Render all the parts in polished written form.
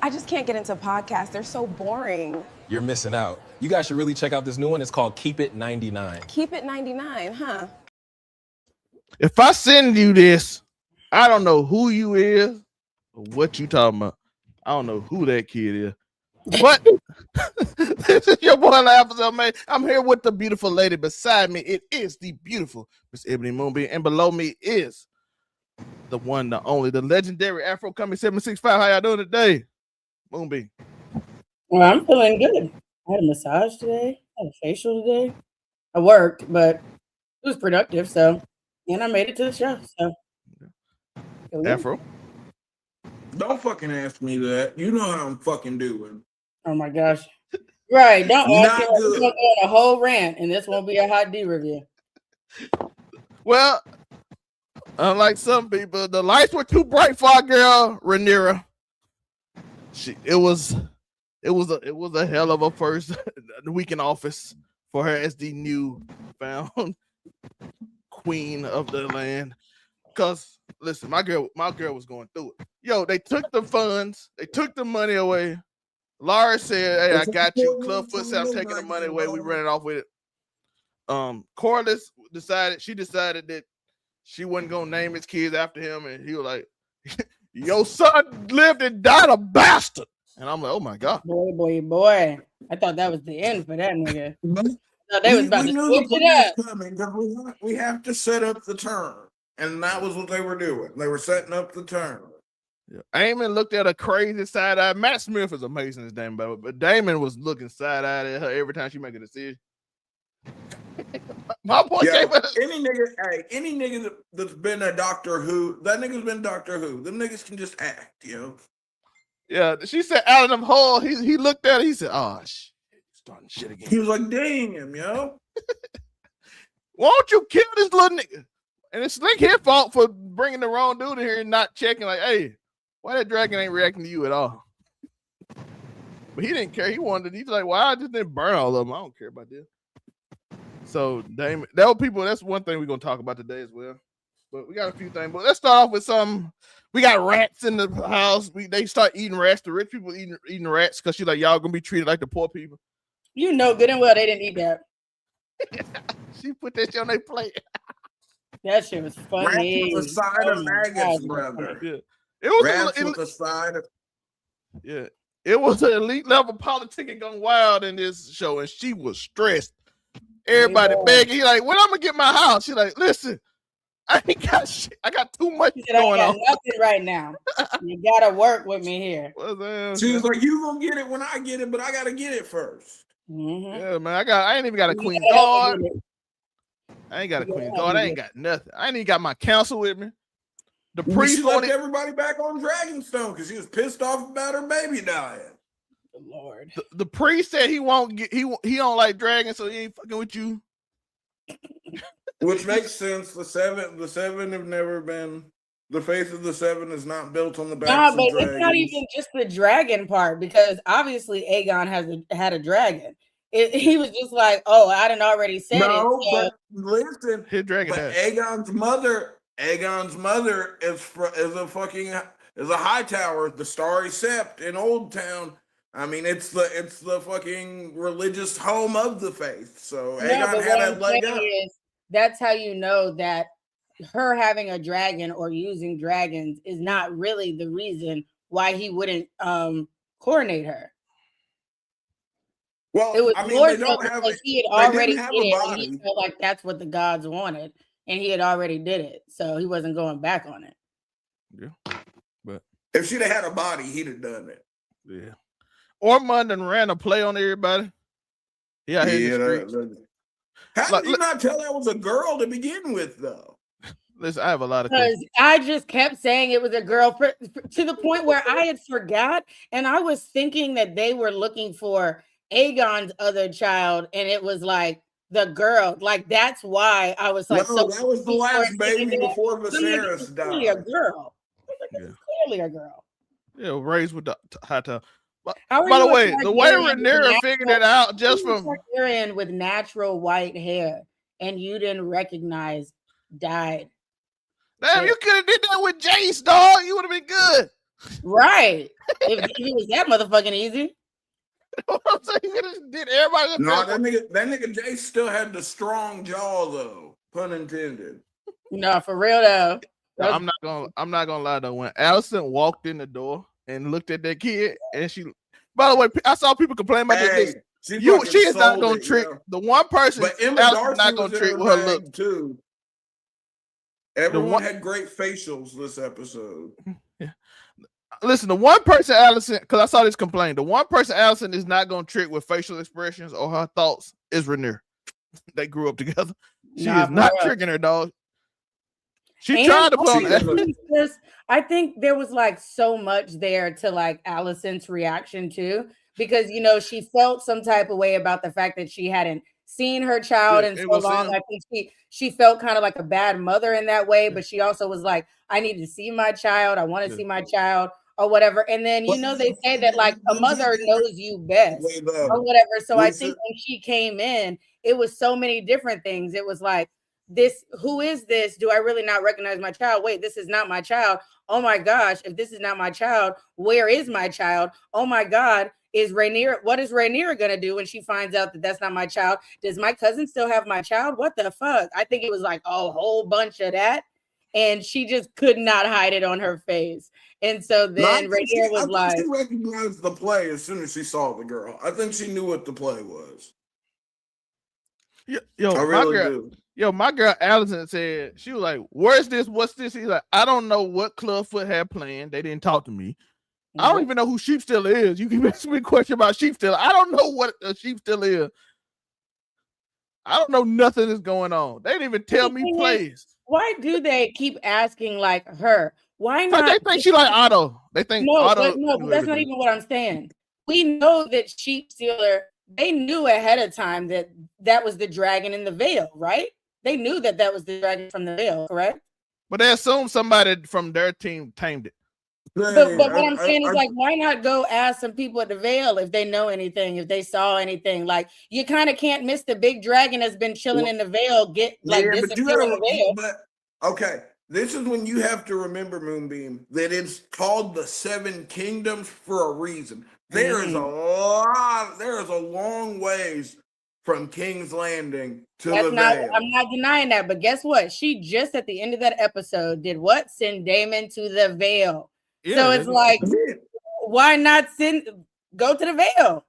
I just can't get into podcasts. They're so boring. You're missing out. You guys should really check out this new one. It's called Keep It 99. Keep It 99, huh? If I send you this, I don't know who you is or what you talking about. I don't know who that kid is. But this is your boy Episode, man. I'm here with the beautiful lady beside me. It is the beautiful Miss Ebony Moonbeam, and below me is the one, the only, the legendary Afro Coming 765. How y'all doing today, Moonbeam? Well, I'm feeling good. I had a massage today. I had a facial today. I worked, but it was productive. So, and I made it to the show. So, Afro, don't fucking ask me that. You know how I'm fucking doing. Oh my gosh! Right? Don't ask me. Not We're good. gonna go on a whole rant, and this won't be a hot D review. well, unlike some people, the lights were too bright for our girl Rhaenyra. It was a hell of a first week in office for her as the new found queen of the land. Cause listen, my girl was going through it. Yo, they took the funds, they took the money away. Laura said, "Hey, I got you." Clubfoot said, "I'm taking the money away." We ran it off with it. Corliss decided that she wasn't gonna name his kids after him, and he was like, "Your son lived and died a bastard." And I'm like, "Oh my god, Boy! I thought that was the end for that nigga. No, they We was about to knew switch the it was up. coming because we have to set up the turn, and that was what they were doing. They were setting up the turn. Yeah. Eamon looked at a crazy side eye. Matt Smith is amazing as Damon, but Damon was looking side eyed at her every time she make a decision. My boy Yeah, gave us any nigga that's been a Doctor Who, that nigga's been Doctor Who. Them niggas can just act, you know. yeah. She said out of them hole. He looked at her. He said, "Oh shit, starting shit again." He was like, "Damn, yo." Why don't you kill this little nigga? And it's like his fault for bringing the wrong dude in here and not checking. Like, hey, why that dragon ain't reacting to you at all? But he didn't care. He wanted. He's like, why I just didn't burn all of them? I don't care about this. So, Damon, that's one thing we're gonna talk about today as well. But we got a few things. But let's start off with some. We got rats in the house. They start eating rats. The rich people eating rats because she's like, y'all gonna be treated like the poor people. You know good and well they didn't eat that. She put that shit on their plate. That shit was funny. Rats with a side of Oh my maggots, God. brother. Yeah, it was Rats with a side of. yeah, it was an elite level politicking gone wild in this show, and she was stressed. Everybody begging. He like, when I'm gonna get my house? She like, listen, I ain't got shit. I got too much She said, going I got on. nothing right now. You gotta work with me here. She was like, "You gonna get it when I get it, but I gotta get it first." Mm-hmm. Yeah, man, I ain't even got a queen Yeah, guard. I ain't got a queen guard. I ain't got nothing. I ain't even got my counsel with me. The priest She left wanted everybody back on Dragonstone because she was pissed off about her baby dying. Lord. the priest said he won't get he don't like dragons, so he ain't fucking with you. Which makes sense. The seven have never been. The faith of the seven is not built on the backs Nah, of but dragons. it's not even just the dragon part because obviously Aegon had a dragon. He was just like, oh, I didn't already said it. No, So but listen, His dragon but died. Aegon's mother is a high tower, the Starry Sept in Old Town. I mean, it's the fucking religious home of the faith. So no, Aegon but had what that I'm leg saying up. is that's how you know that her having a dragon or using dragons is not really the reason why he wouldn't coronate her. Well, It was I mean, more they so don't have because he had they already didn't did have a it and he body. felt like that's what the gods wanted, and he had already did it, so he wasn't going back on it. Yeah, but If she'd have had a body, he'd have done it. yeah. Ormond and ran a play on everybody. Yeah, Yeah, the streets. how Like, did you not tell that was a girl to begin with, though? Listen, I have a lot of Because questions. I just kept saying it was a girl to the point where I had forgot, and I was thinking that they were looking for Aegon's other child, and it was like the girl. Like that's why I was like, No, so that was the last baby before Viserys clearly a died. girl. This is clearly a girl. Yeah, raised with the high top. How are By the you a way, the way Targaryen with Rhaenyra figured it out just how are you from a Targaryen with natural white hair, and you didn't recognize died. damn, you could have did that with Jace, dog. You would have been good. Right. If it was that motherfucking easy. I'm saying he just did everybody. No, that nigga Jay still had the strong jaw though, pun intended. No, for real though. I'm not gonna lie though. When Allison walked in the door and looked at that kid, and she, by the way, I saw people complain about this. She is not gonna trick the one person. But Emma Darcy not gonna trick with her look too. Everyone had great facials this episode. Yeah. Listen, the one person Allison, because I saw this complaint, the one person Allison is not gonna trick with facial expressions or her thoughts is Rhaenyra. They grew up together. She is not tricking her, dog. She tried to put on. I think there was like so much there to like Allison's reaction too, because you know she felt some type of way about the fact that she hadn't seen her child in so long. I think she felt kind of like a bad mother in that way, but she also was like, I need to see my child. I want to see my child or whatever. And then you know they say that like a mother knows you best or whatever. So I think when she came in, it was so many different things. It was like, this, who is this? Do I really not recognize my child? Wait, this is not my child. Oh my gosh, if this is not my child, where is my child? Oh my God, what is Rhaenyra gonna do when she finds out that that's not my child? Does my cousin still have my child? What the fuck? I think it was like a whole bunch of that, and she just could not hide it on her face. And so then Rhaenyra was like, she recognized the play as soon as she saw the girl. I think she knew what the play was. Yo, I really do. Yo, my girl Allison said, she was like, where's this? What's this? He's like, I don't know what Clubfoot had planned. They didn't talk to me. I don't even know who Sheep Stealer is. You can ask me a question about Sheep Stealer. I don't know what a Sheep Stealer is. I don't know nothing is going on. They didn't even tell me plays. Why do they keep asking like her? Why not? They think she like Otto. They think Otto. No, but that's not even what I'm saying. We know that Sheep Stealer, they knew ahead of time that was the dragon in the veil, right? They knew that was the dragon from the veil, correct? But they assumed somebody from their team tamed it. But what I'm saying is like, why not go ask some people at the veil if they know anything, if they saw anything? Like, you kind of can't miss the big dragon that's been chilling in the veil. But okay, this is when you have to remember, Moonbeam, that it's called the Seven Kingdoms for a reason. There is a long ways from King's Landing to the veil. I'm not denying that, but guess what? She just at the end of that episode did what? Send Daemon to the veil. Yeah, so it's like, why not go to the veil?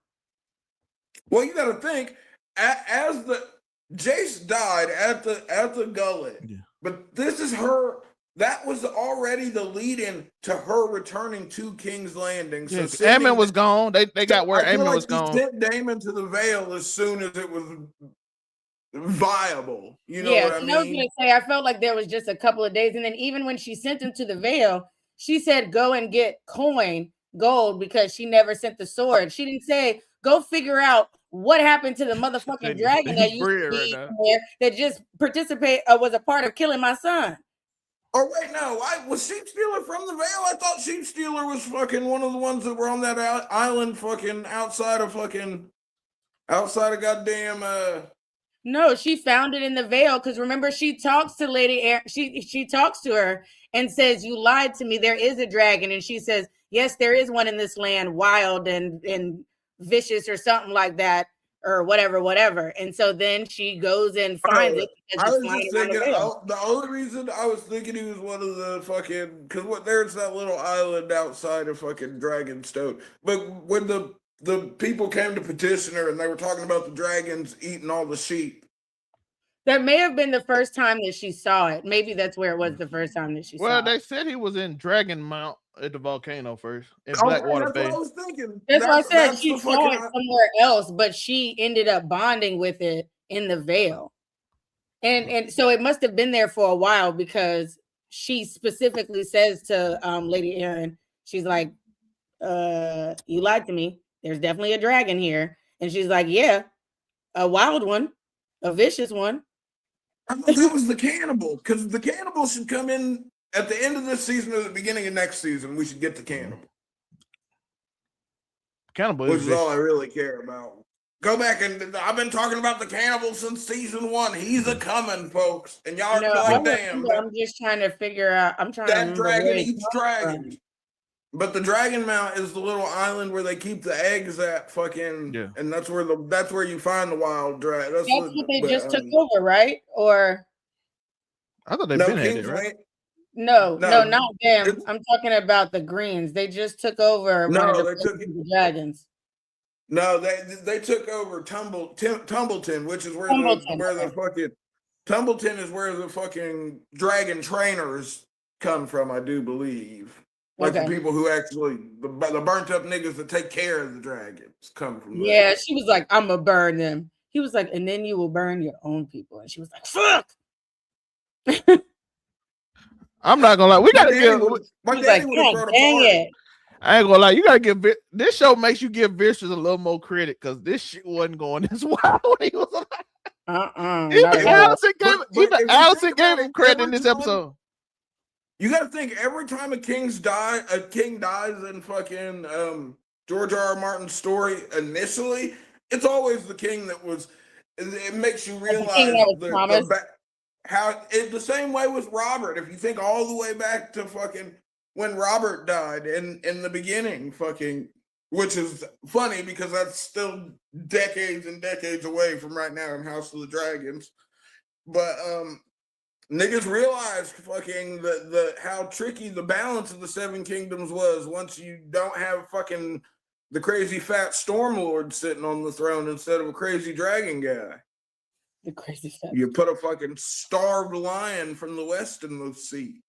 Well, you got to think, as the Jace died at the gullet, but this is her. That was already the lead-in to her returning to King's Landing. So Aemon was gone. They got where Aemon was gone. Sent Daemon to the veil as soon as it was viable. You know what I mean? I was gonna say, I felt like there was just a couple of days, and then even when she sent him to the veil, she said go and get gold, because she never sent the sword. She didn't say go figure out what happened to the motherfucking dragon that used to be there that just was a part of killing my son. Oh wait, no, was Sheep Stealer from the veil? I thought Sheep Stealer was fucking one of the ones that were on that island, fucking outside of goddamn. No, she found it in the veil because remember she talks to Lady Air. She talks to her and says, "You lied to me. There is a dragon," and she says, "Yes, there is one in this land, wild and vicious or something like that." Or whatever. And so then she goes and finds it. I was just thinking, the only reason I was thinking he was one of the fucking, because there's that little island outside of fucking Dragonstone. But when the people came to petition her and they were talking about the dragons eating all the sheep. That may have been the first time that she saw it. Maybe that's where it was the first time that she saw it. Well, they said he was in Dragon Mount at the volcano first in Blackwater Bay. That's what I was thinking. That's what I said. She saw it somewhere else, but she ended up bonding with it in the veil. And so it must have been there for a while because she specifically says to Lady Aaron, she's like, you lied to me. There's definitely a dragon here. And she's like, yeah, a wild one, a vicious one. I thought that was the cannibal, because the cannibal should come in at the end of this season or the beginning of next season. We should get the cannibal. Cannibal, which is all I really care about. Go back and I've been talking about the cannibal since season 1. He's a coming, folks, and y'all are like, damn. I'm just trying to figure out. I'm trying that to dragon eats dragons. But the Dragon Mount is the little island where they keep the eggs at, fucking, and that's where you find the wild dragon. That's what they just took over, right? Or I thought they've been at it, right? No, not them. I'm talking about the Greens. They just took over one of the dragons. No, they took over Tumbleton, which is where the fucking Tumbleton is where the fucking dragon trainers come from, I do believe. Like the people who actually the burnt up niggas that take care of the dragons come from there. Yeah, she was like, I'm gonna burn them. He was like, and then you will burn your own people. And she was like, fuck. I'm not gonna lie. We gotta give. My daddy would have thrown a party. I ain't gonna lie. You gotta give this show makes you give Vicious a little more credit because this shit wasn't going as wild when he was alive. Even Allison gave him credit in this episode. You gotta think every time a king dies in fucking George R.R. Martin's story initially, it's always the king that was. It makes you realize the same way with Robert. If you think all the way back to fucking when Robert died in the beginning, fucking, which is funny because that's still decades and decades away from right now in House of the Dragons. But niggas realized fucking how tricky the balance of the Seven Kingdoms was once you don't have fucking the crazy fat Stormlord sitting on the throne instead of a crazy dragon guy. The crazy fat. You put a fucking starved lion from the west in the seat.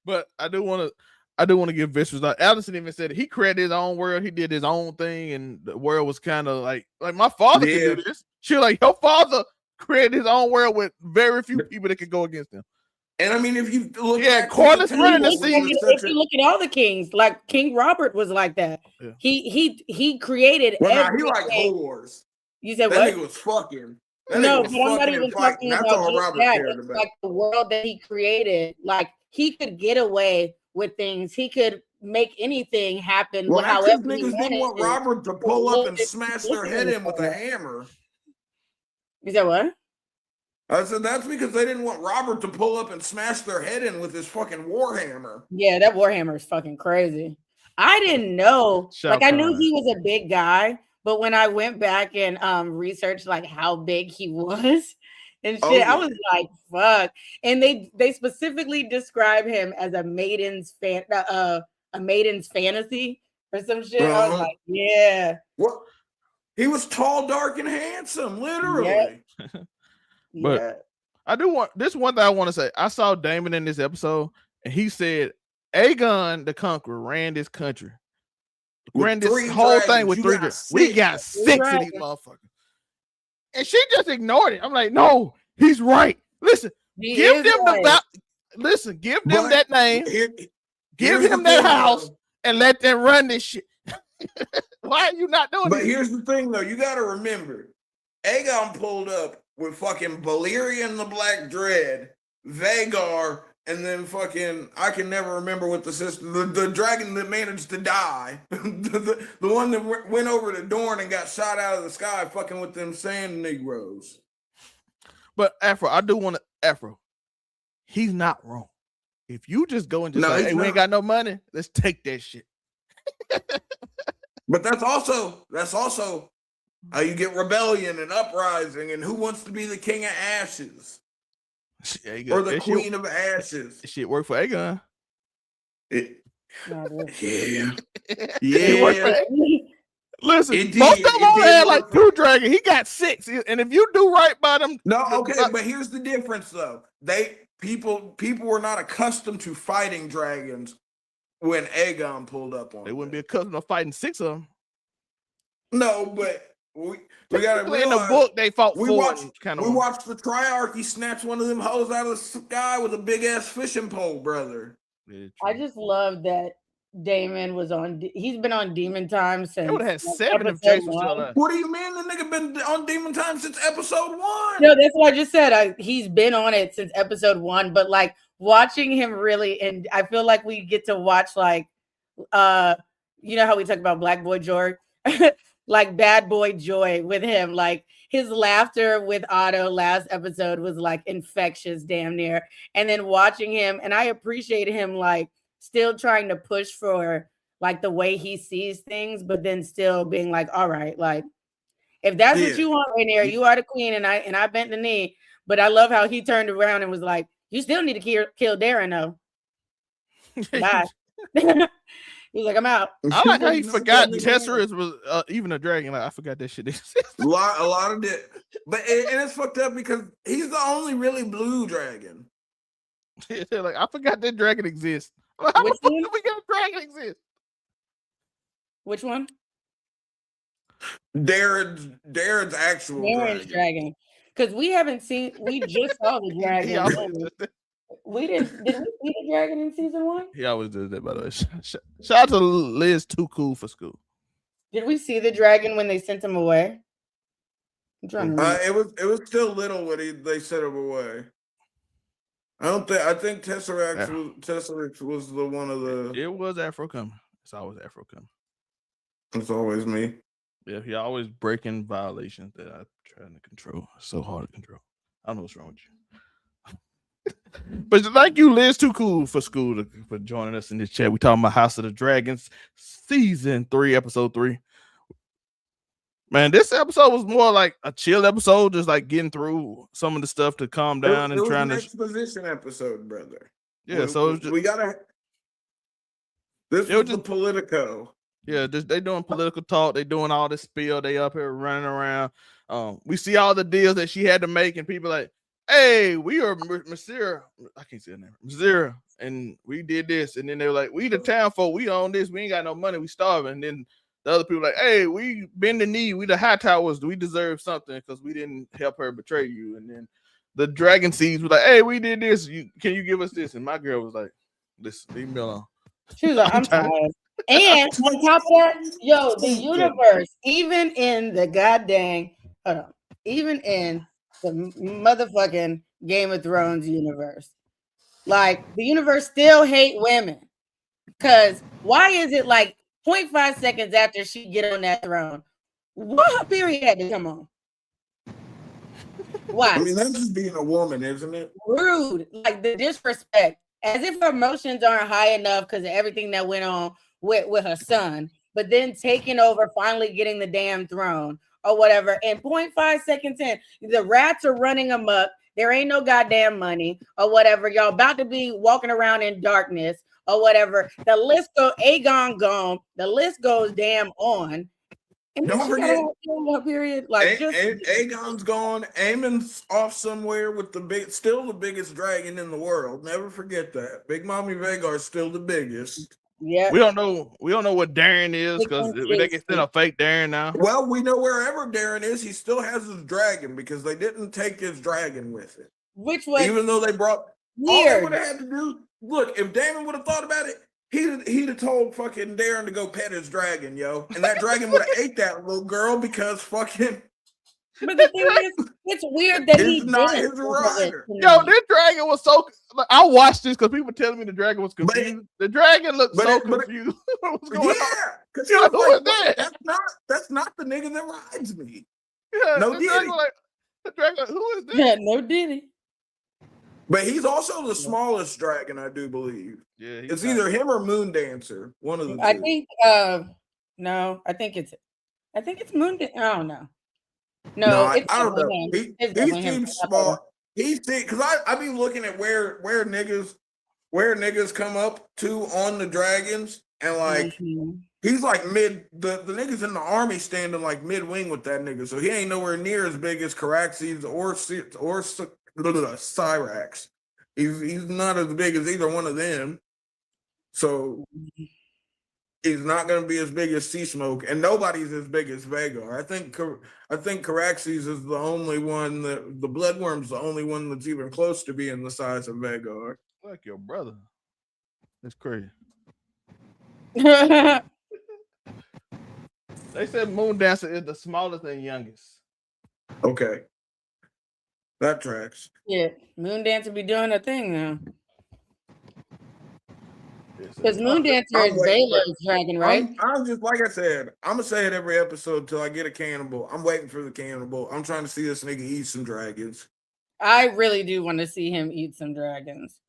But I do want to give Vicious. Like Allison even said, he created his own world. He did his own thing, and the world was kind of like my father could do this. She like your father created his own world with very few people that could go against him. And I mean, if you look, Corlys running the scene. If you look at all the kings, like King Robert was like that. Yeah. He created. Well, he liked whores. You said that what? Nigga was fucking. No, but I'm not even talking about just that. It's like the world that he created. Like he could get away with things. He could make anything happen. Well, however niggas didn't want Robert to pull up and smash their head in with a hammer. You said what? I said that's because they didn't want Robert to pull up and smash their head in with his fucking warhammer. Yeah, that warhammer is fucking crazy. I didn't know. I knew he was a big guy, but when I went back and researched like how big he was and shit, I was like, fuck. And they specifically describe him as a maiden's fantasy or some shit. I was like, yeah. Well, he was tall, dark, and handsome, literally. Yep. But I do want this one thing I want to say. I saw Damon in this episode, and he said Aegon the Conqueror ran this country. Ran this whole thing with 3 dragons. We got 6 of these motherfuckers. And she just ignored it. I'm like, no, he's right. Listen, give them that name, give him that house, and let them run this shit. Why are you not doing this? But here's the thing, though. You got to remember, Aegon pulled up with fucking Valyrian the Black Dread, Vagar, and then fucking, I can never remember what the system, the dragon that managed to die, the one that went over to Dorne and got shot out of the sky fucking with them sand Negroes. But Afro, I do want to, Afro, he's not wrong. If you just go and just say, hey, we ain't got no money, let's take that shit. But that's also how you get rebellion and uprising, and who wants to be the king of ashes or the queen of ashes? Shit work for Aegon. Yeah. Listen, most of them only had like 2 dragons. He got 6, and if you do right by them, but here's the difference though. People were not accustomed to fighting dragons when Aegon pulled up on. They wouldn't be accustomed to fighting 6 of them. No, but we got to realize in the book they fought 4. We watched the Triarchy snatch one of them hoes out of the sky with a big ass fishing pole, brother. I just love that Damon was on. He's been on Demon Time since. They would have had 7 if Jason was still alive. What do you mean the nigga been on Demon Time since episode 1? No, that's what I just said. He's been on it since episode 1, but like watching him really, and I feel like we get to watch like, you know how we talk about Black Boy Joy, like Bad Boy Joy with him, like his laughter with Otto last episode was like infectious, damn near. And then watching him, and I appreciate him like still trying to push for like the way he sees things, but then still being like, all right, like if that's what you want, Rhaenyra, you are the queen, and I bent the knee. But I love how he turned around and was like, you still need to kill Darren though. Bye. He's like, I'm out. I like how he forgot Tesserus was even a dragon. Like, I forgot that shit existed. A lot of it, but and it's fucked up because he's the only really blue dragon. Like, I forgot that dragon exists. Like, how the fuck did we get a dragon exist? Which one? Darren's actual dragon. Because we haven't seen. We just saw the dragon. We didn't. Did we see the dragon in season 1? He always does that, by the way. Shout out to Liz, too cool for school. Did we see the dragon when they sent him away? I'm trying to remember. It was still little when they sent him away. I think Tesseract was the one of the. It was Afro coming. It's always Afro coming. It's always me. Yeah, he always breaking violations that I'm trying to control. It's so hard to control. I don't know what's wrong with you. But thank you, Liz, too cool for school for joining us in this chat. We talking about House of the Dragons, season 3, episode 3. Man, this episode was more like a chill episode, just like getting through some of the stuff to calm down and trying to. Exposition episode, brother. Yeah, so we gotta. This was the Politico. Yeah, they doing political talk. They doing all this spiel. They up here running around. We see all the deals that she had to make, and people like, hey, we are Masira. I can't say her name. Masira, and we did this. And then they were like, we the town folk. We own this. We ain't got no money. We starving. And then the other people like, hey, we bend the knee. We the high towers. We deserve something because we didn't help her betray you. And then the dragon seeds were like, hey, we did this. Can you give us this? And my girl was like, listen, leave me alone. She was like, I'm tired. And on top of that, the universe, even in the goddamn, even in the motherfucking Game of Thrones universe, like the universe still hate women. Cause why is it like 0.5 seconds after she get on that throne, what her period had to come on? Why? I mean, that's just being a woman, isn't it? Rude, like the disrespect, as if her emotions aren't high enough because of everything that went on with her son, but then taking over, finally getting the damn throne or whatever. And 0.5 seconds in, the rats are running amok. There ain't no goddamn money or whatever. Y'all about to be walking around in darkness or whatever. The list goes, Aegon gone. The list goes damn on. And don't forget her period. Like Aegon's gone. Aemon's off somewhere with still the biggest dragon in the world. Never forget that. Big Mommy Vhagar's still the biggest. Yeah, we don't know what Darren is because they can send a fake Darren now. Well, we know wherever Darren is, he still has his dragon because they didn't take his dragon with it. Which was even though they brought all they would have had to do. Look, if Damon would have thought about it, he'd have told fucking Darren to go pet his dragon, yo, and that dragon would have ate that little girl because fucking. But the thing is, it's weird that he's not his rider. Yo, this dragon was so. Like, I watched this because people telling me the dragon was confused. The dragon looked so confused. What's going on? Because who is that? That's not the nigga that rides me. Yeah, no Diddy. The dragon, who is that? Yeah, no Diddy. But he's also the smallest dragon, I do believe. Yeah, it's either him or Moon Dancer. One of the two. I think. No, I think it's Moon. I don't know. No, I don't know. He seems small. Because I be looking at where niggas come up to on the dragons, and like he's like mid. The niggas in the army standing like mid wing with that nigga, so he ain't nowhere near as big as Caraxes or Cyrax. He's not as big as either one of them, so. He's not going to be as big as Sea Smoke, and nobody's as big as Vhagar. I think Caraxes is the only one that the Bloodworm's the only one that's even close to being the size of Vhagar. Like your brother. That's crazy. They said Moon Dancer is the smallest and youngest. Okay, that tracks. Yeah, Moon Dancer be doing a thing now. Because Moon Dancer is Baylor's dragon, right? I'm just like I said, I'm gonna say it every episode till I get a cannibal. I'm waiting for the cannibal. I'm trying to see this nigga eat some dragons. I really do want to see him eat some dragons.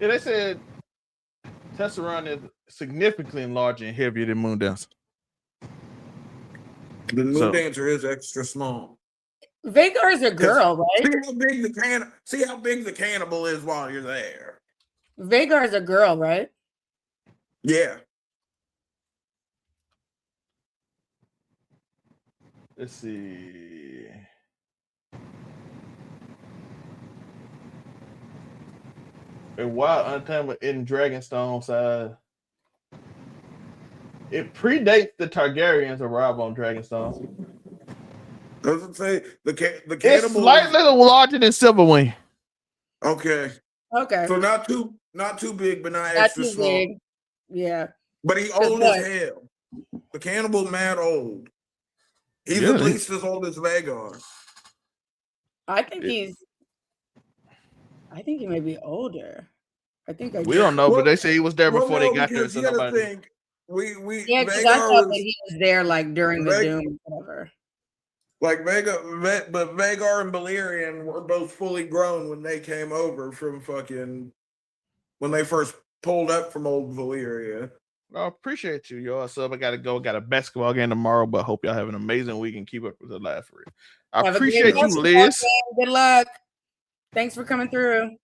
Yeah, they said Tesserine is significantly larger and heavier than Moondancer. The Moon Dancer is extra small. Vagar's a girl, right? See how big the cannibal is while you're there. Vagar's a girl, right? Yeah. Let's see. A wild untamable in Dragonstone side. It predates the Targaryens' arrival on Dragonstone. Doesn't say the cannibal. It's slightly larger than Silverwing. Okay. Okay. So not too big, but not extra small. Big. Yeah. But he old as hell. The cannibal's mad old. He's at least as old as Vagar. I think he may be older. We don't know, but they say he was there before they got there. So nobody. Think, because I thought that he was there like during the Doom, whatever. Like but Vagar and Balerion were both fully grown when they came over from when they first pulled up from old Valyria. I appreciate you, y'all. So I gotta go. Got a basketball game tomorrow, but hope y'all have an amazing week and keep up with the laugh for it. I appreciate you, Liz. Good luck. Thanks for coming through.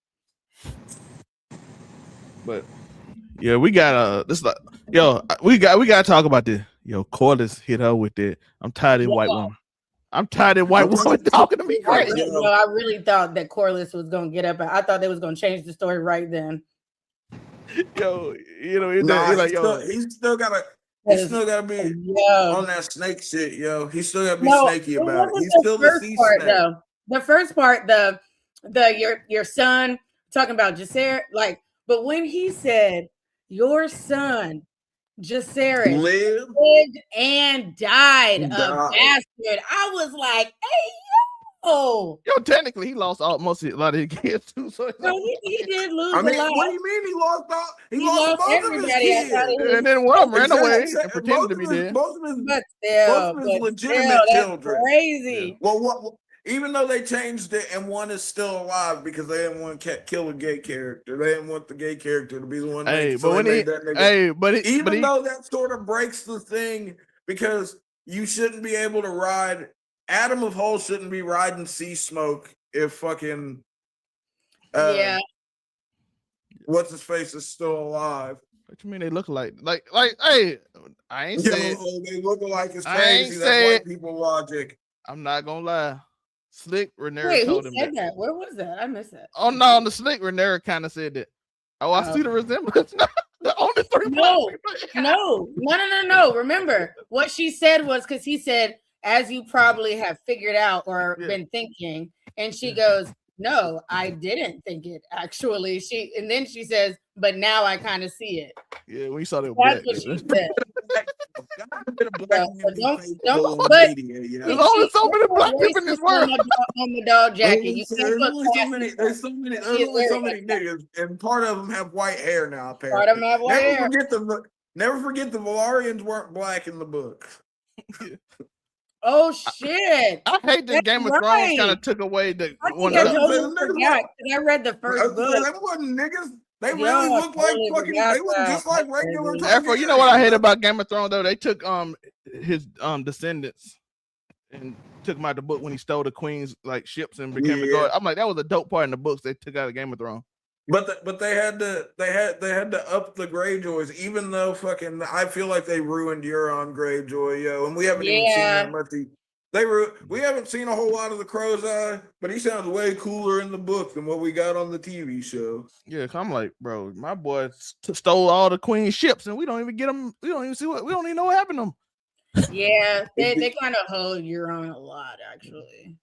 But yeah, we got we gotta talk about this. Yo, Corliss hit her with it. I'm tired of white woman. I'm tired of white woman talking to me crazy. I really thought that Corliss was gonna get up. I thought they was gonna change the story right then. Yo, he's still gotta be on that snake shit, yo. He still gotta be snaky about it. He's still the sea snake. Though. The first part, your son talking about Jacaerys, but when he said your son Jacaerys lived and died a bastard, I was like, hey, yo, technically he lost a lot of his kids too. So he did lose a lot. What do you mean he lost all? He lost both of his kids, and then one of them ran away and pretended to be dead. Both of his legitimate children. Crazy. Well, even though they changed it and one is still alive because they didn't want to kill a gay character. They didn't want the gay character to be the one. Even though that sort of breaks the thing because you shouldn't be able to ride. Adam of Hull shouldn't be riding Sea Smoke if fucking what's his face is still alive. What you mean they look like hey, I ain't saying they look alike. It's crazy. That's white people logic. I'm not gonna lie. Slick Rhaenyra told him that. Where was that? I missed that. Oh no, on the Slick Rhaenyra kind of said that. Oh, I see the resemblance. The only three. No. Remember what she said was because he said, as you probably have figured out or been thinking, and she goes, no, I didn't think it actually. And then she says, but now I kind of see it. Yeah, we saw that. That's what she said. There's only so many black people in this world. On the dog jacket, there's only so many niggas, and part of them have white hair now. Apparently, part of them have white hair. Never forget the Valarians weren't black in the book. Oh shit! I hate that Game of Thrones kind of took away the one. I read the first book. They wasn't niggas. They really looked like fucking. They were just like regular. Therefore, you know what I hate about Game of Thrones though? They took his descendants and took him out the book when he stole the queen's ships and became a guard. I'm like, that was a dope part in the books they took out of Game of Thrones. But they had to up the Greyjoys, even though fucking I feel like they ruined Euron Greyjoy, yo, and we haven't even seen that much. We haven't seen a whole lot of the Crow's Eye, but he sounds way cooler in the book than what we got on the TV show. Yeah, I'm like, bro, my boy stole all the queen's ships, and we don't even get them. We don't even know what happened to them. Yeah, they kind of hold Euron a lot, actually.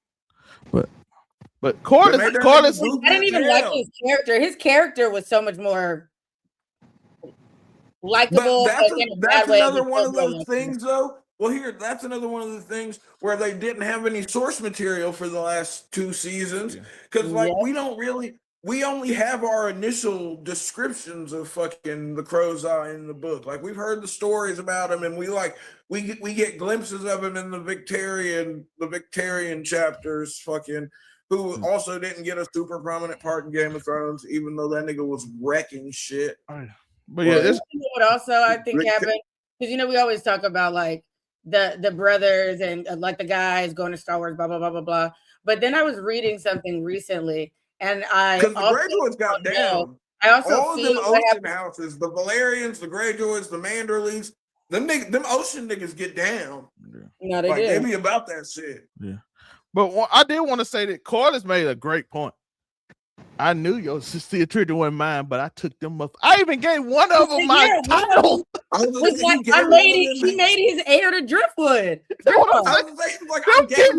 But Corliss, I didn't even like his character. His character was so much more likable. That's another one of those things, though. Well, that's another one of the things where they didn't have any source material for the last 2 seasons because, we only have our initial descriptions of fucking the Crow's Eye in the book. Like we've heard the stories about him, and we get glimpses of him in the Victorian chapters, fucking. Who also didn't get a super prominent part in Game of Thrones, even though that nigga was wrecking shit. But yeah, this You know what also I think happened, because we always talk about like the brothers and like the guys going to Star Wars, blah blah blah blah blah. But then I was reading something recently, and because the Greyjoys got down. I also all of them ocean houses, the Valerians, the Greyjoys, the Manderleys, them ocean niggas get down. No, they like do. they be about that shit. Yeah, but I did want to say that Corliss made a great point. I knew your sister treated wasn't mine, but I took them up. I even gave one of them my title. He made his heir to Driftwood. I gave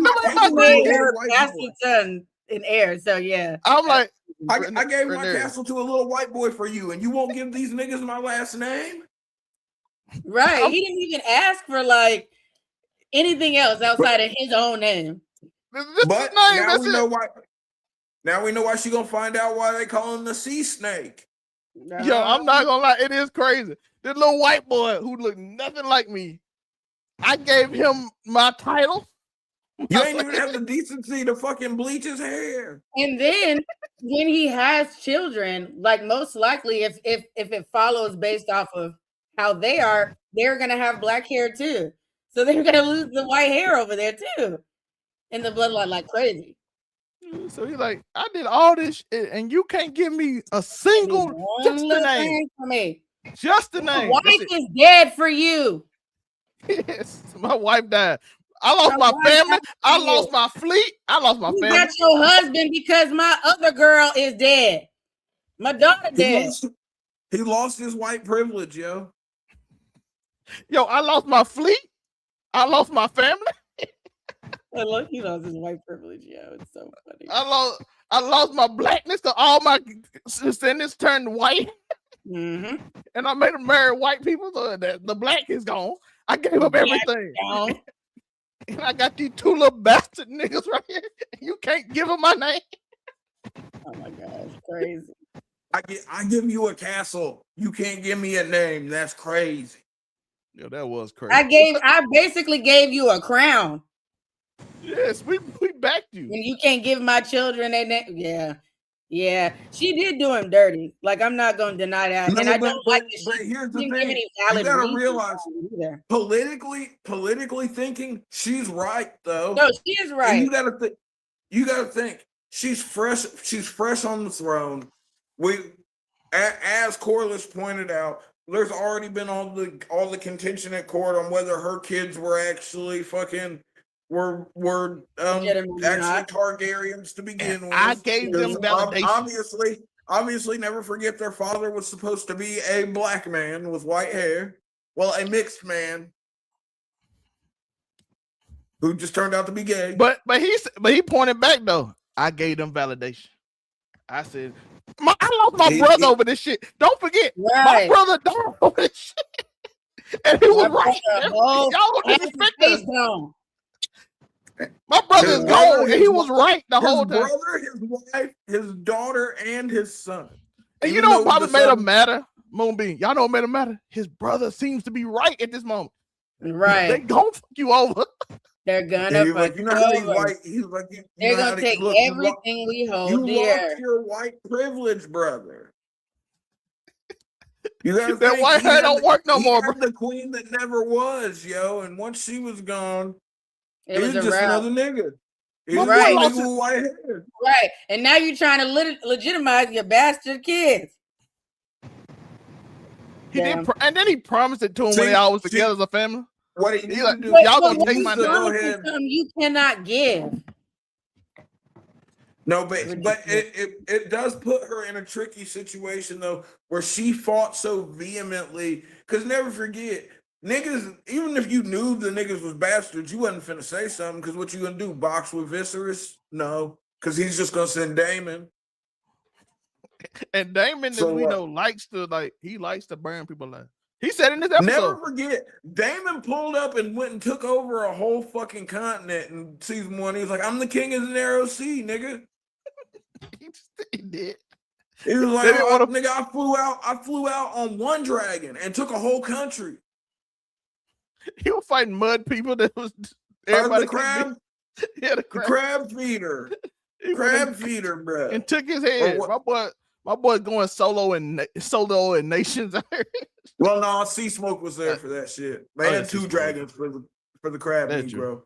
son an heir. So yeah, I'm like, I gave my castle to a little white boy for you, and you won't give these niggas my last name. Right? He didn't even ask for like anything else outside of his own name. But now we know why. Now we know why she gonna find out why they call him the sea snake. Yo, I'm not gonna lie, it is crazy. This little white boy who looked nothing like me, I gave him my title. You ain't even have the decency to fucking bleach his hair. And then when he has children, like most likely, if it follows based off of how they are, they're gonna have black hair too. So they're gonna lose the white hair over there too, in the bloodline like crazy. So he's like, I did all this shit, and you can't give me a single just the name for me. Just the name. My wife is dead for you. Yes, my wife died. I lost my family. I lost my fleet. I lost my family. You got your husband because my other girl is dead. My daughter dead. He lost his white privilege, yo. Yo, I lost my fleet. I lost my family. He lost his white privilege. Yeah, it's so funny. I lost my blackness to all my descendants turned white. Mm-hmm. And I made them marry white people, so the black is gone. I gave up everything. And I got these two little bastard niggas right here. You can't give them my name. Oh my God, it's crazy. I give you a castle. You can't give me a name. That's crazy. Yeah, that was crazy. I basically gave you a crown. Yes, we backed you. And you can't give my children a name. Yeah. She did do him dirty. Like, I'm not going to deny that. No, and I don't like that. But here's the thing. You gotta realize, politically thinking, she's right though. No, she is right. And you gotta think. She's fresh on the throne. As Corliss pointed out, there's already been all the contention at court on whether her kids were actually fucking were actually Targaryens to begin with. I gave them validation. Obviously, never forget their father was supposed to be a black man with white hair. Well, a mixed man who just turned out to be gay. But he pointed back though. I gave them validation. I said, I lost my brother over this shit. Don't forget, my brother died over this shit. And he was right. Y'all disrespect this. My brother is gone, and he was right the whole time. His brother, his wife, his daughter, and his son. And you know what probably made him matter, Moonbeam? Y'all know what made him matter? His brother seems to be right at this moment. Right. They gonna fuck you over. They're gonna fuck you over. He's like, they're gonna take everything we hold dear. You lost your white privilege, brother. You gotta that white hair don't work no more, bro. The queen that never was, yo. And once she was gone, it was just another nigga. Right. Right. And now you're trying to legitimize your bastard kids. He did, and then he promised it to him when they all was together as a family. What he like, y'all gonna take my name? You cannot give. No, but it does put her in a tricky situation though, where she fought so vehemently. Because never forget, niggas, even if you knew the niggas was bastards, you wasn't finna say something. Because what you gonna do? Box with Viserys? No, because he's just gonna send Daemon. And Daemon, as we know, likes to burn people alive. He said in this episode. Never forget, Daemon pulled up and went and took over a whole fucking continent in season 1. He was like, "I'm the king of the narrow sea, nigga." He did. He was like, "Nigga, I flew out on one dragon and took a whole country." He was fighting mud people that was everybody. The crab. Yeah, the crab feeder. Crab feeder, bro. And took his head. My boy going solo in nations. Well, no, Sea Smoke was there for that shit. They had two dragons for the crab meat, bro.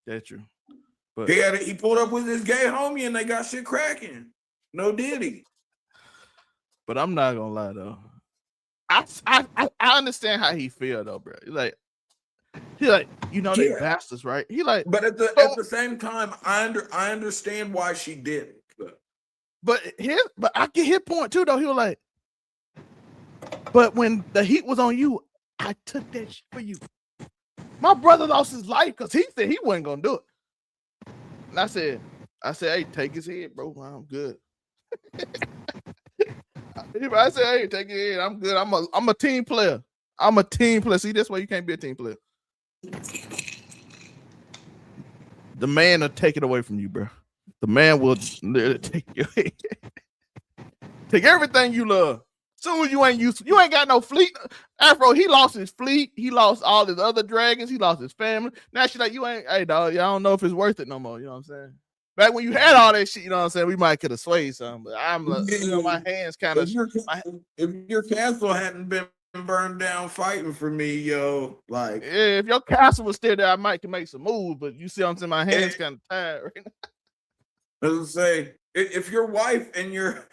That's true. But he pulled up with his gay homie and they got shit cracking. No diddy. But I'm not gonna lie though. I understand how he feel though, bro. He like they bastards, right? He like, but at the same time, I understand why she did it. But I get his point too though. He was like, but when the heat was on you, I took that shit for you. My brother lost his life because he said he wasn't gonna do it. And I said, hey, take his head, bro. I'm good. I said, hey, take his head. I'm good. I'm a team player. I'm a team player. See, that's why you can't be a team player. The man will take it away from you, bro. The man will take your head. Take everything you love. Soon as you ain't got no fleet. Afro, he lost his fleet. He lost all his other dragons. He lost his family. Now she's like, hey, dog, I don't know if it's worth it no more. You know what I'm saying? Back when you had all that shit, you know what I'm saying? We might could have swayed something, but I'm my hands kind of. If your castle hadn't been burned down fighting for me, yo, like, yeah, if your castle was still there, I might can make some moves, but you see what I'm saying? My hands kind of tired right now. Let's say if your wife and your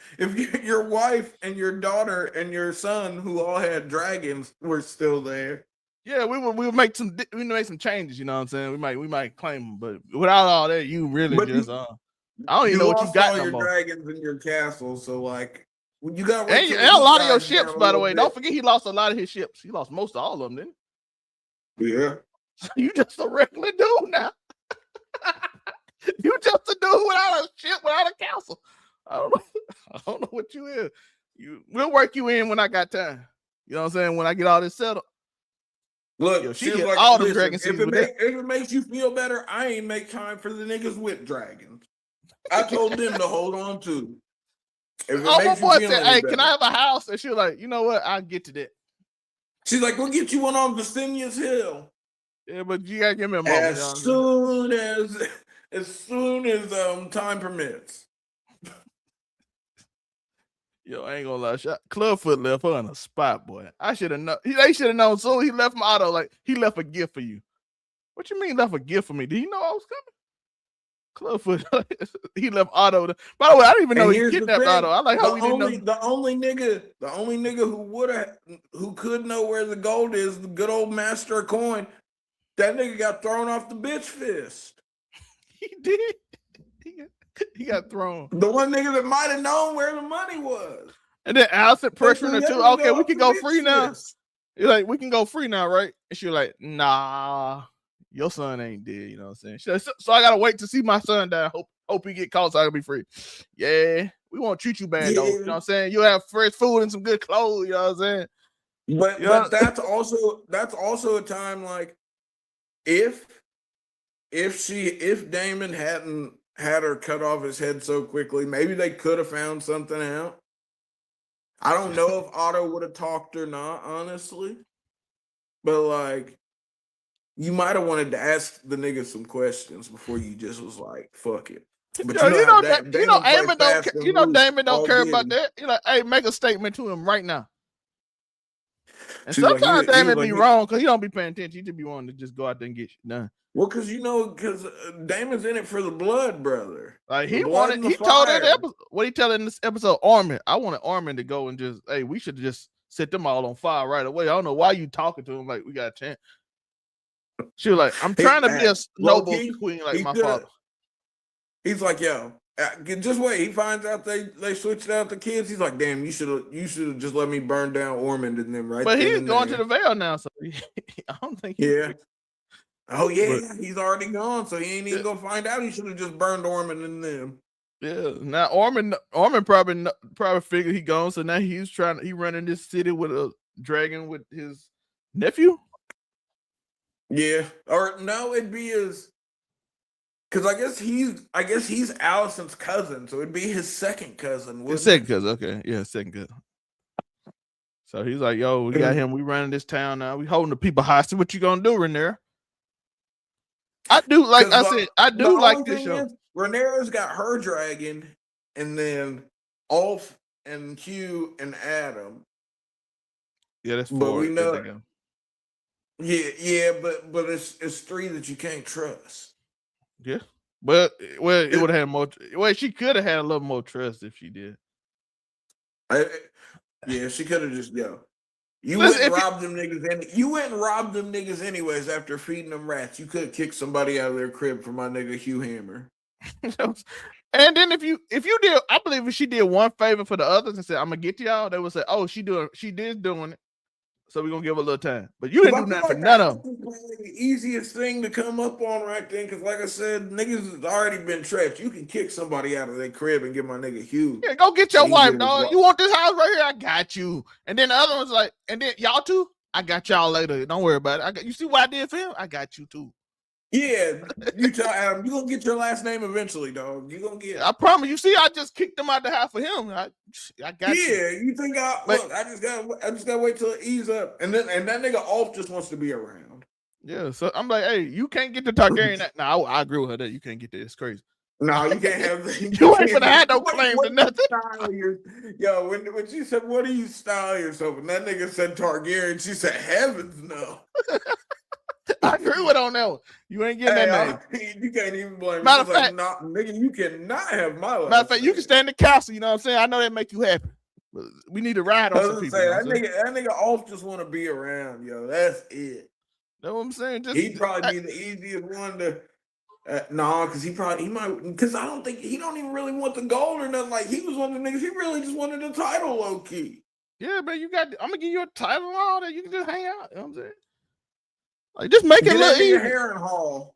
wife and your daughter and your son, who all had dragons, were still there. Yeah, we would make some changes, you know what I'm saying? We might claim them, but without all that, you really I don't even know what you got all no your more. dragons in your castle, so like you got and a lot of your ships, by the way. Don't forget he lost a lot of his ships. He lost most of all of them, didn't he? Yeah. You just a regular dude now. You just a dude without a ship, without a castle. I don't know what you is. We'll work you in when I got time. You know what I'm saying? When I get all this settled. Look, she get like, all the dragons. If it makes you feel better, I ain't make time for the niggas with dragons. I told them to hold on to. My boy said, hey, can I have a house? And she was like, you know what? I'll get to that. She's like, we'll get you one on Vicinia's Hill. Yeah, but you gotta give me a moment. As soon as time permits. Yo, I ain't gonna lie. Clubfoot left her in a spot, boy. I should have known. They should have known. So he left my auto. Like, he left a gift for you. What you mean left a gift for me? Did he know I was coming? Clubfoot, he left Otto. By the way, I didn't even know he kidnapped Otto. I like how we didn't know. The only nigga who could know where the gold is, the good old master of coin. That nigga got thrown off the bitch fist. He did. He got thrown. The one nigga that might have known where the money was. And then Allison pressuring her too. Okay, we can go free now. You're like, we can go free now, right? And she's like, nah, your son ain't dead. You know what I'm saying? So I gotta wait to see my son die. Hope he get caught so I can be free. Yeah, we won't treat you bad though. You know what I'm saying? You have fresh food and some good clothes. You know what I'm saying? But that's also a time like if Damon hadn't had her cut off his head so quickly, maybe they could have found something out. I don't know if Otto would have talked or not, honestly. But like, you might have wanted to ask the nigga some questions before you just was like, fuck it. But Damon don't care about that. You're like, hey, make a statement to him right now. And sometimes Damon be wrong because he don't be paying attention. He just be wanting to just go out there and get shit done. Well, because Damon's in it for the blood, brother. Like he told that what he tell in this episode, Armin. I wanted Armin to go and just, hey, we should just set them all on fire right away. I don't know why you talking to him like we got a chance. She was like, I'm trying to be a noble queen like my father. He's like, yo, just wait. He finds out they switched out the kids. He's like, damn, you should have just let me burn down Ormond and them right. But he's going to the Vale now, so I don't think. Oh yeah, he's already gone, so he ain't even gonna find out. He should have just burned Ormond and them. Yeah, now Ormond probably figured he gone, so now he running this city with a dragon with his nephew. Yeah, or no, it'd be his. Because I guess he's Allison's cousin, so it'd be his second cousin. His second cousin, okay, yeah, second cousin. So he's like, "Yo, we got him. We running this town now. We holding the people hostage. What you gonna do, Rhaenyra?" I do like this show. Rhaenyra's got her dragon, and then and Q and Adam. Yeah, that's 4. But we know. There they go. Yeah, but it's 3 that you can't trust. Yeah, but it would have had more. Well, she could have had a little more trust if she did. Yeah, she could have just You went and robbed them niggas. You went and robbed them niggas anyways after feeding them rats. You could have kicked somebody out of their crib for my nigga Hugh Hammer. And then if you did, I believe if she did one favor for the others and said, "I'm gonna get to y'all," they would say, "Oh, she did doing it, so we're gonna give her a little time." But you didn't do nothing for none of them. The easiest thing to come up on right then, because like I said, niggas has already been trapped. You can kick somebody out of their crib and get my nigga Hugh. Yeah, go get your wife, dog. You want this house right here? I got you. And then the other one's like, and then y'all too? I got y'all later. Don't worry about it. You see what I did for him? I got you too. Yeah, you tell Adam, you gonna get your last name eventually, dog. You gonna get. I promise. You see, I just kicked him out the house for him. I got you. Yeah, you think I just gotta wait till it ease up, and that nigga Ulf just wants to be around. Yeah, so I'm like, hey, you can't get the Targaryen. No, I agree with her that you can't get that. It's crazy. No, you can't have. You ain't gonna have no claim to nothing. Yo, when she said, "What do you style yourself?" and that nigga said Targaryen, she said, "Heavens no." I agree with on that one. You ain't getting that name. You can't even blame me. Matter of fact, nigga, you cannot have my last matter of fact, name. you can stay in the castle. You know what I'm saying? I know that make you happy. But we need to ride on some people. That nigga all just want to be around, yo. That's it. Know what I'm saying? He'd probably be the easiest one to. Because he might. Because I don't think he don't even really want the gold or nothing. Like he was one of the niggas. He really just wanted the title, low key. Yeah, man. I'm gonna give you a title and all that. You can just hang out. You know what I'm saying? Like just make it look easy. Harrenhal.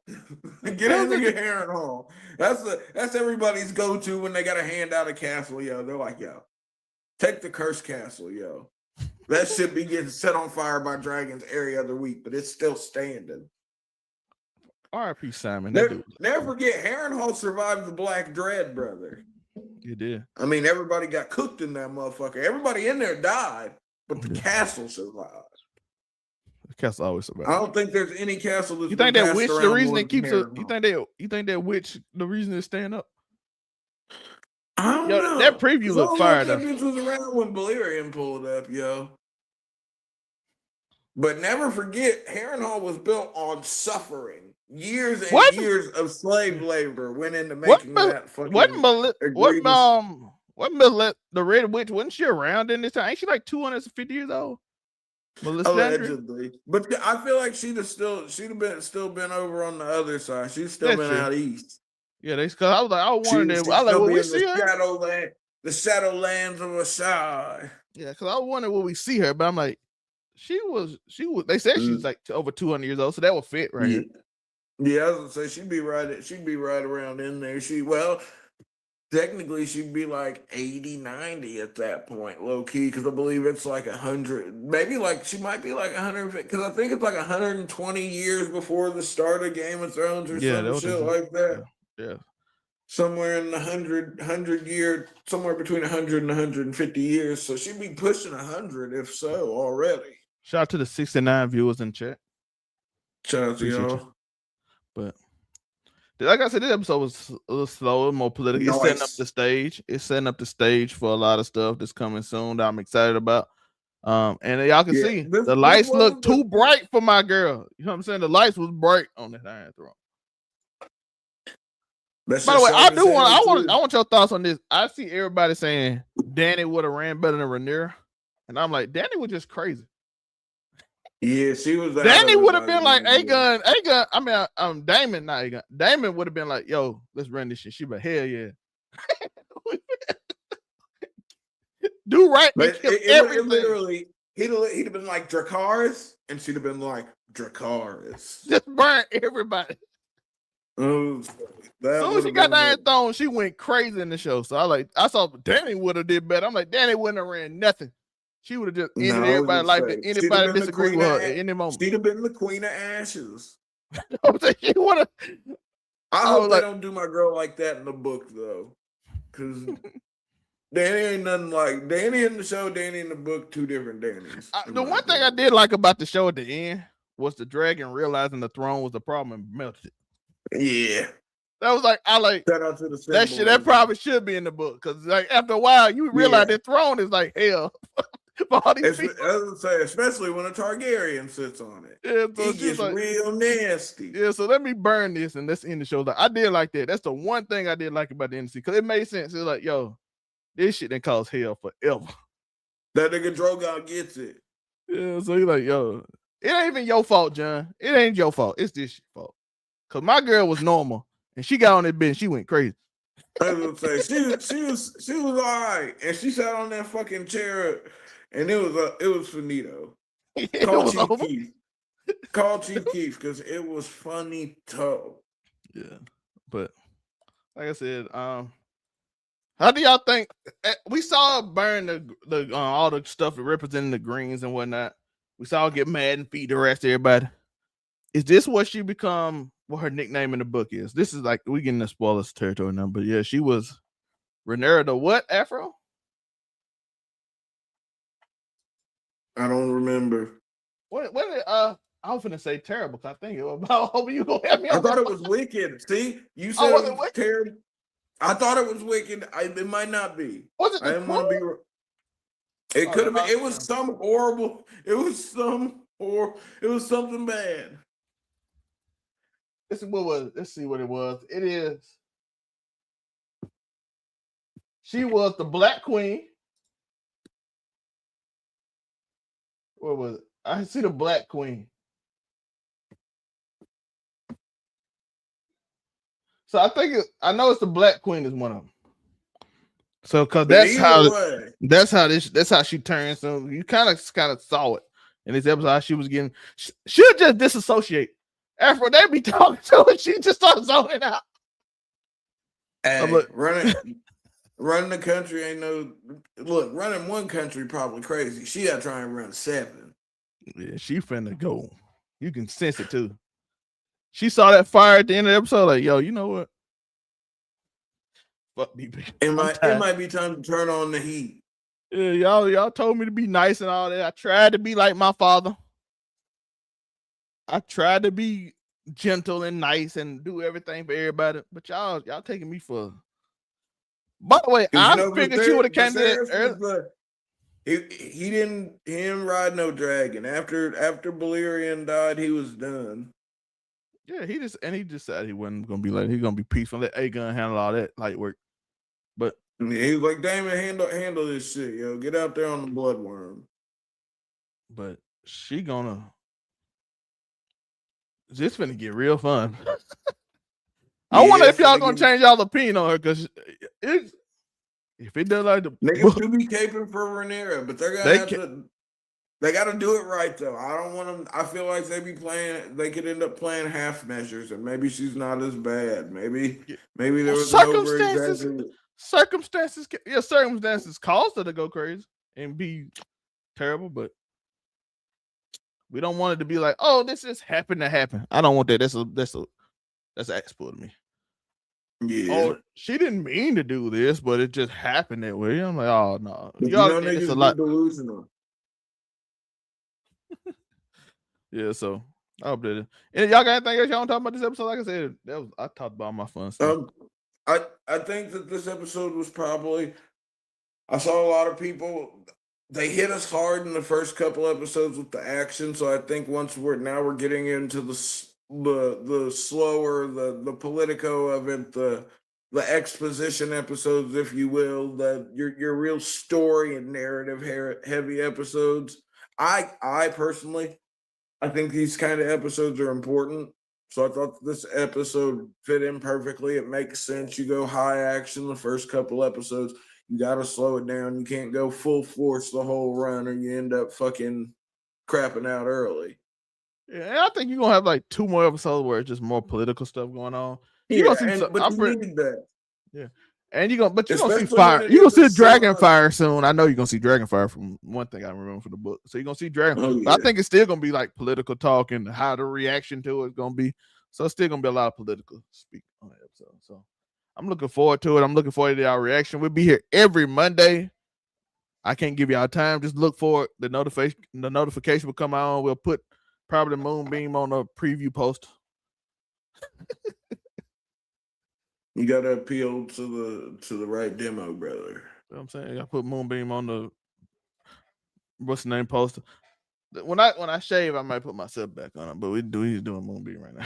Get that nigga Harrenhal. That's everybody's go-to when they gotta hand out a castle, yo. They're like, yo, take the cursed castle, yo. That shit be getting set on fire by dragons every other week, but it's still standing. R.I.P. Simon. Never forget, Harrenhal survived the Black Dread, brother. You did. I mean, everybody got cooked in that motherfucker. Everybody in there died, but the castle survived. Castle always survives. I don't think there's any castle that's. You think that witch the reason it keeps it? You think that witch the reason it's staying up? I don't know. That preview looked fire though. That bitch was around when Balerion pulled up, yo. But never forget, Harrenhal was built on suffering. Years and years of slave labor went into making that fucking. The Red Witch, wasn't she around in this time? Ain't she like 250 years old? Allegedly, but I feel like she'd have still been over on the other side. She's still been out east. Yeah, because I was like, I wondered. I was like, will we see her? The Shadowlands of Ashai. Yeah, because I wondered will we see her, but I'm like, she was. They said she was like over 200 years old, so that would fit right here. Yeah, I was gonna say she'd be right around in there. Technically, she'd be like 80, 90 at that point, low key, because I believe it's like 100, maybe like she might be like 150, because I think it's like 120 years before the start of Game of Thrones or some shit like that. Yeah. Somewhere in the 100 year, somewhere between 100 and 150 years. So she'd be pushing 100, if so, already. Shout out to the 69 viewers in chat. Shout out to y'all. But like I said, this episode was a little slower, more political. Nice. It's setting up the stage for a lot of stuff that's coming soon that I'm excited about. And y'all can see the lights look too bright for my girl. You know what I'm saying? The lights was bright on the Iron Throne. By the way, I want your thoughts on this. I see everybody saying Dany would have ran better than Rhaenyra, and I'm like, Dany was just crazy. Yeah, she was. Dany would have been like Aegon. I mean, Daemon, not Aegon. Daemon would have been like, "Yo, let's run this shit." She be hell yeah. Do right. It literally, he'd have been like Dracarys, and she'd have been like Dracarys. Just burn everybody. Oh, as soon as she got the Iron Throne, she went crazy in the show. So I saw Dany would have did better. I'm like, Dany wouldn't have ran nothing. She would have just ended everybody's life. Anybody disagree with her at any moment. She'd have been the Queen of Ashes. She would have. I hope they don't do my girl like that in the book though, because Dany ain't nothing like Dany in the show. Dany in the book, two different Danys. The one thing I did like about the show at the end was the dragon realizing the throne was the problem and melted it. Yeah. That was like, I like Shout out to the that shit. That probably should be in the book because, like, after a while, you realize the throne is like hell for all these people. I would say, especially when a Targaryen sits on it. Yeah, so He gets like, real nasty. Yeah, so let me burn this and let's end the show. Like, I did like that. That's the one thing I did like about the NC because it made sense. It's like, yo, this shit didn't cause hell forever. That nigga Drogon gets it. Yeah, so he's like, yo, it ain't even your fault, John. It ain't your fault. It's this shit fault. Cause my girl was normal and she got on that bench. She went crazy. I was gonna say she was all right, and she sat on that fucking chair, and it was finito. Call Chief Keef. Call Chief Keef because it was funny too. Yeah, but like I said, how do y'all think we saw her burn the all the stuff that representing the greens and whatnot? We saw her get mad and feed the rest of everybody. Is this what she become? What her nickname in the book is? This is like we getting the spoilers territory now, but yeah, she was Rhaenyra the what Afro? I don't remember. What I was gonna say terrible because I think it was about you gonna have me. I thought it was wicked. See, you said it was terrible. I thought it was wicked. It might not be. Was it? I didn't want to be. It could have been. It was some horrible. It was something bad. This is what was. Let's see what it was. It is. She was the Black Queen. What was it? I see the Black Queen. So I think I know it's the Black Queen is one of them. So because that's how she turns. So you kind of saw it in this episode. How she was getting. She'll just disassociate. After they be talking to her, she just starts zoning out. Hey, running the country ain't no look. Running one country probably crazy. She got to try and run 7. Yeah, she finna go. You can sense it too. She saw that fire at the end of the episode, like, yo, you know what? Fuck me, bitch. It might be time to turn on the heat. Yeah, y'all told me to be nice and all that. I tried to be like my father. I tried to be gentle and nice and do everything for everybody, but y'all taking me for. By the way, I figured she would have came to that early. He didn't ride no dragon. After Balerion died, he was done. Yeah, he just said he wasn't gonna be like he's gonna be peaceful. Let Aegon handle all that light work. But he was like, Damon, handle this shit, yo. Get out there on the bloodworm. But she gonna. This finna get real fun. I wonder if y'all gonna change y'all opinion on her because if it does like the niggas do be caping for Rhaenyra, but they're gonna have to. They got to do it right though. I don't want them. I feel like they could end up playing half measures, and maybe she's not as bad. Maybe there was circumstances. Yeah, circumstances caused her to go crazy and be terrible, but we don't want it to be like, oh, this just happened to happen. I don't want that. That's export to me. Yeah. Oh, she didn't mean to do this, but it just happened that way. I'm like, oh no, it's a lot delusional. Yeah, so I hope that. And y'all got anything else y'all want to talk about this episode? Like I said, I talked about my fun stuff. I think that this episode was probably. I saw a lot of people. They hit us hard in the first couple episodes with the action, so I think once we're getting into the slower, the politico of it, the exposition episodes, if you will, your real story and narrative heavy episodes. I personally, I think these kind of episodes are important. So I thought this episode fit in perfectly. It makes sense. You go high action the first couple episodes. You got to slow it down. You can't go full force the whole run or you end up fucking crapping out early. Yeah, I think you're going to have like 2 more episodes where it's just more political stuff going on. Yeah, but you need that. Yeah. And you're going to see fire. You're going to see Dragonfire soon. I know you're going to see Dragonfire from one thing I remember from the book. So you're going to see Dragonfire. Oh, yeah. I think it's still going to be like political talk and how the reaction to it is going to be. So it's still going to be a lot of political speak on that episode. So I'm looking forward to it. I'm looking forward to our reaction. We'll be here every Monday. I can't give y'all time. Just look for it. The notification will come on. We'll put probably Moonbeam on a preview post. You gotta appeal to the right demo, brother. You know what I'm saying? I put Moonbeam on the what's the name poster. When I shave, I might put myself back on it, but he's doing Moonbeam right now.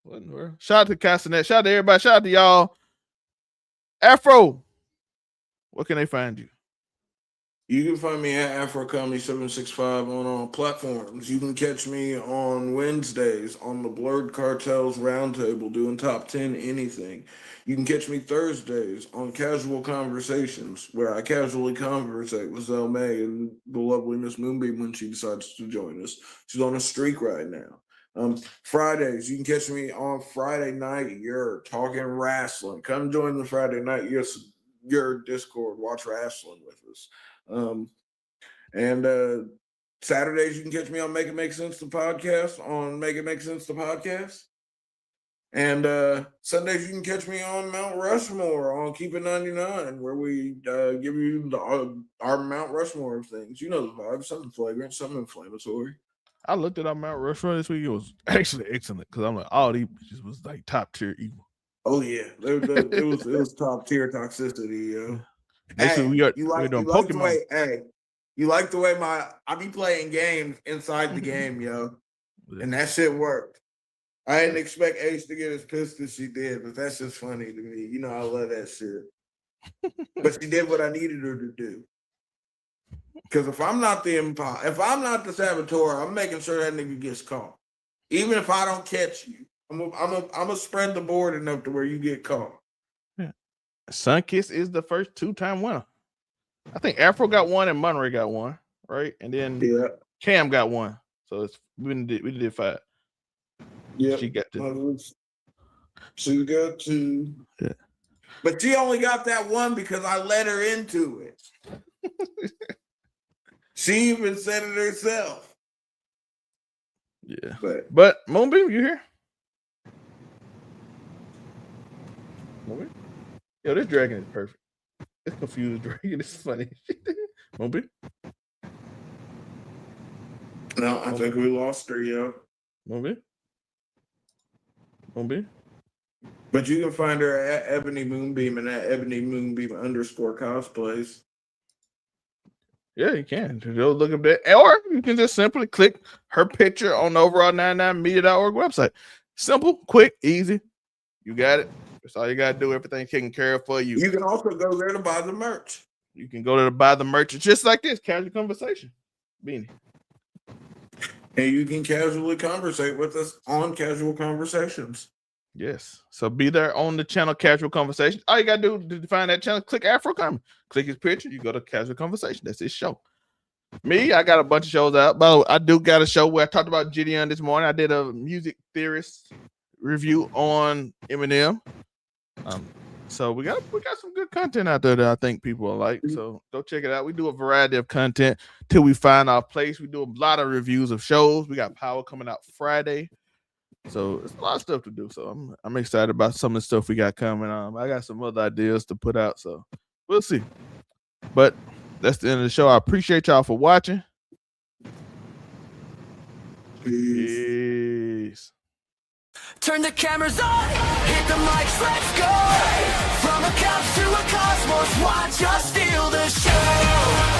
What in the world? Shout out to Castanet. Shout out to everybody. Shout out to y'all. Afro, where can they find you? You can find me at Afro Comedy 765 on all platforms. You can catch me on Wednesdays on the Blurred Cartels Roundtable doing top 10 anything. You can catch me Thursdays on Casual Conversations, where I casually conversate with Zell May and the lovely Miss Moonbeam when she decides to join us. She's on a streak right now. Fridays, you can catch me on Friday night. You're talking wrestling. Come join the Friday night. Your Discord. Watch wrestling with us. And Saturdays, you can catch me on Make It Make Sense the podcast on Make It Make Sense the podcast. And Sundays, you can catch me on Mount Rushmore on Keep It 99, where we give you our Mount Rushmore of things. You know the vibe, something flagrant, something inflammatory. I looked at our Mount Rushmore this week. It was actually excellent because I'm like, all these bitches was like top tier evil. Oh yeah, it was top tier toxicity, yo. Hey, you like the way I be playing games inside the game, yo, and that shit worked. I didn't expect Ace to get as pissed as she did, but that's just funny to me. You know, I love that shit. But she did what I needed her to do. Because if I'm not the saboteur, I'm making sure that nigga gets caught. Even if I don't catch you, I'm gonna spread the board enough to where you get caught. Yeah. Sunkiss is the first 2-time winner. I think Afro got one and Monterey got one, right? And then Cam got one. So we did 5. Yeah, she got 2. She got 2. Yeah. But she only got that one because I let her into it. She even said it herself. Yeah. But Moonbeam, you here? Moonbeam? Yo, this dragon is perfect. It's confused dragon. It's funny. Moonbeam? No, I think we lost her, yo. Moonbeam? Moonbeam? But you can find her at Ebony Moonbeam and at Ebony Moonbeam _cosplays. Yeah, you can. Go look a bit. Or you can just simply click her picture on the overall99media.org website. Simple, quick, easy. You got it. That's all you got to do. Everything taken care of for you. You can also go there to buy the merch. You can go there to buy the merch. It's just like this, casual conversation. Beanie. And you can casually conversate with us on Casual Conversations. Yes. So be there on the channel Casual Conversation. All you got to do to find that channel, click Afro Comedy. Click his picture. You go to Casual Conversation. That's his show. Me, I got a bunch of shows out. But I do got a show where I talked about Gideon this morning. I did a music theorist review on Eminem. So we got some good content out there that I think people will like. So go check it out. We do a variety of content till we find our place. We do a lot of reviews of shows. We got Power coming out Friday. So it's a lot of stuff to do. So I'm excited about some of the stuff we got coming. I got some other ideas to put out. So we'll see. But that's the end of the show. I appreciate y'all for watching. Peace. Turn the cameras on, hit the mics, let's go. From a couch to a cosmos, watch us steal the show.